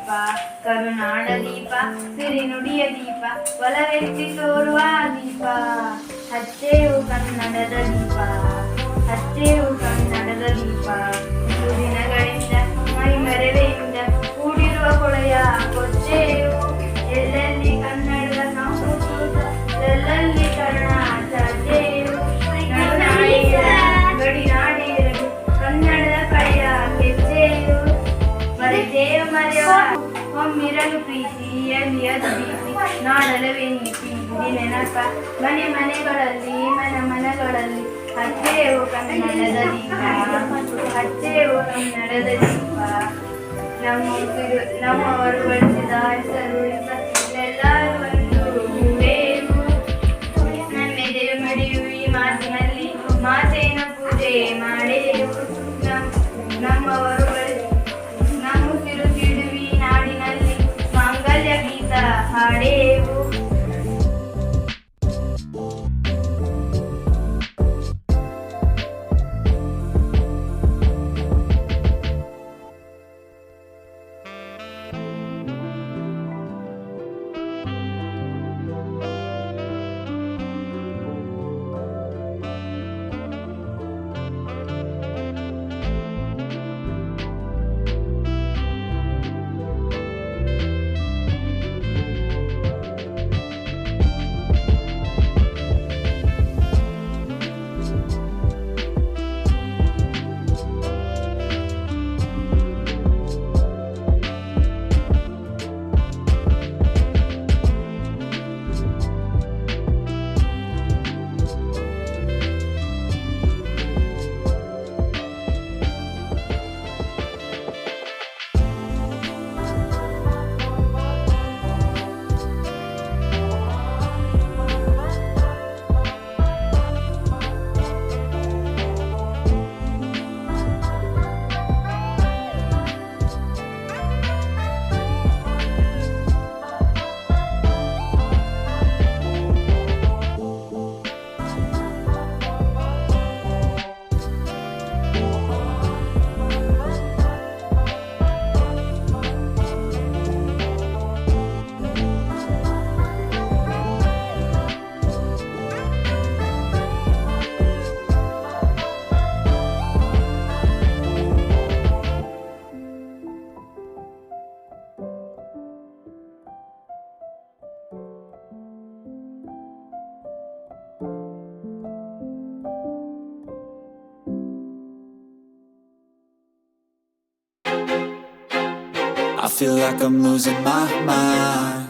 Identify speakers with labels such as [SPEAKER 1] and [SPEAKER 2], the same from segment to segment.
[SPEAKER 1] ದೀಪ ಕರುನಾಡ ದೀಪ ಸಿರಿನುಡಿಯ ದೀಪ ಒಲವೆತ್ತಿ ತೋರುವ ದೀಪ ಹಚ್ಚೇವು ಕನ್ನಡದ ದೀಪ ಹಚ್ಚೇವು ಕನ್ನಡದ ದೀಪ ಇಷ್ಟು ದಿನಗಳಿಂದ ಮೈ ಮರೆವೆಯಿಂದ ಕೂಡಿರುವ ಕೊಳೆಯ ಕೊಚ್ಚೇವು ಎಲ್ಲೆಲ್ಲಿ ಕನ್ನಡದ ಸಂಸ್ಕೃತ ಎಲ್ಲೆಲ್ಲಿ ಕರ್ಣ ಚಾಚೇವು ಗಡಿನಾಡಿರಲು ಕನ್ನಡದ ಕಡೆಯ ಕೆಚ್ಚೇವು ಮರೆತೇವು ಮರೆಯುವ ಒಮ್ಮಿರಲು ಪ್ರೀತಿಯಲ್ಲಿಯದು ಪ್ರೀತಿ ನಾಡಲವೇ ನೀತಿ ನೆನಪ ಮನೆ ಮನೆಗಳಲ್ಲಿ ಮನಗಳಲ್ಲಿ ಹಚ್ಚೇವು ಕನ್ನಡದ ದೀಪ ಹಚ್ಚೇವು ಕನ್ನಡದ ದೀಪ ನಮ್ಮವರು ಬಳಸಿದ ಹೆಸರು ಎಲ್ಲರೂ ಹೂವೇವು ನಮ್ಮೆದೆಯು ಮಡಿಯು ಈ ಮಾತಿನಲ್ಲಿ ಮಾತೇನ ಪೂಜೆ ಮಾಡೇವು ನಮ್ಮವರು ನಮ್ಮ ಉಸಿರು ಸಿಡುವಿ ನಾಡಿನಲ್ಲಿ ಮಾಂಗಲ್ಯ ಗೀತ ಹಾಡೇವು.
[SPEAKER 2] I feel like I'm losing my mind.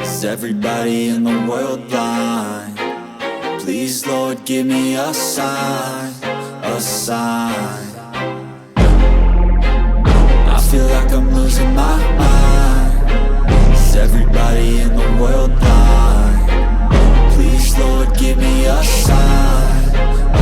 [SPEAKER 2] Is everybody in the world blind? Please, Lord, give me a sign, a sign. I feel like I'm losing my mind. Is everybody in the world blind? Please, Lord, give me a sign,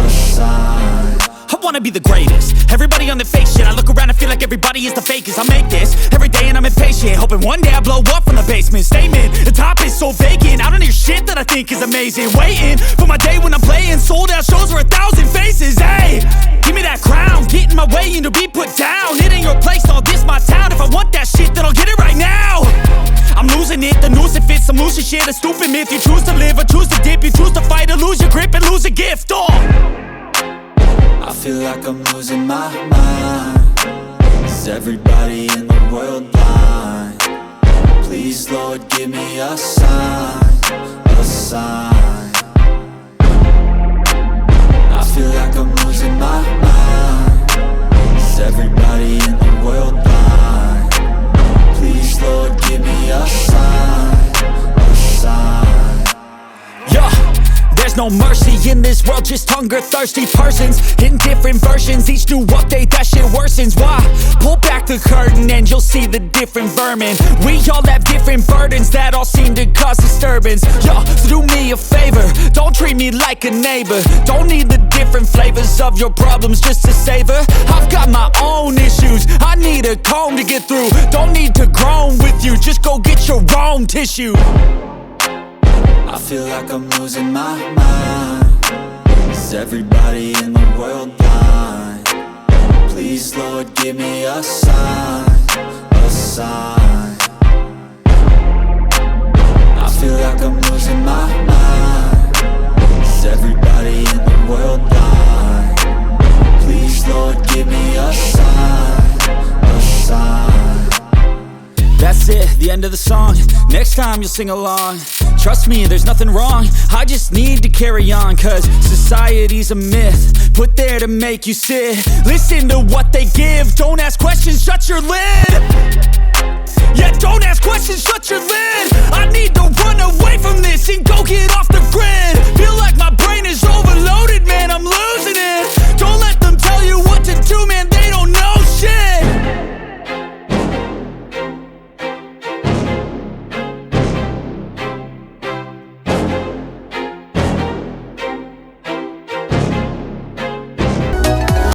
[SPEAKER 2] a sign.
[SPEAKER 3] I wanna be the greatest. Everybody on the fake shit. I look around and feel like everybody is the fakest. I make this every day and I'm impatient, hoping one day I blow up from the basement. Statement, the top is so vacant. I don't hear shit that I think is amazing. Waiting for my day when I'm playing sold out shows for 1,000 faces. Hey, give me that crown, get in my way and to be put down. It ain't your place, all this my town. If I want that shit, then I'll get it right now. I'm losing it, the noose it fits. I'm losing shit, a stupid myth. You choose to live or choose to dip. You choose to fight or lose your grip and lose a gift.
[SPEAKER 2] I feel like I'm losing my mind. Is everybody in the world blind? Please, Lord, give me a sign, a sign. I feel like I'm losing my mind. Is everybody in the world blind? Please, Lord, give me a sign, a sign.
[SPEAKER 3] Yeah. There's no mercy in this world, just hunger-thirsty persons in different versions. Each new update, that shit worsens. Why? Pull back the curtain and you'll see the different vermin. We all have different burdens that all seem to cause disturbance. Yo, so do me a favor, don't treat me like a neighbor. Don't need the different flavors of your problems just to savor. I've got my own issues, I need a comb to get through. Don't need to groan with you, just go get your own tissue.
[SPEAKER 2] I feel like I'm losing my mind. Is everybody in the world blind? Please, Lord, give me a sign, a sign. I'm losing my mind. Is everybody in the world blind? Please, Lord, give me a sign, a sign.
[SPEAKER 3] That's it, the end of the song. Next time you'll sing along. Trust me, there's nothing wrong. I just need to carry on, cause society's a myth put there to make you sit. Listen to what they give. Don't ask questions, shut your lid. Yeah, don't ask questions, shut your lid. I need to run away from this and go get off the grid. Feel like my brain is overloaded, man, I'm losing it. Don't let the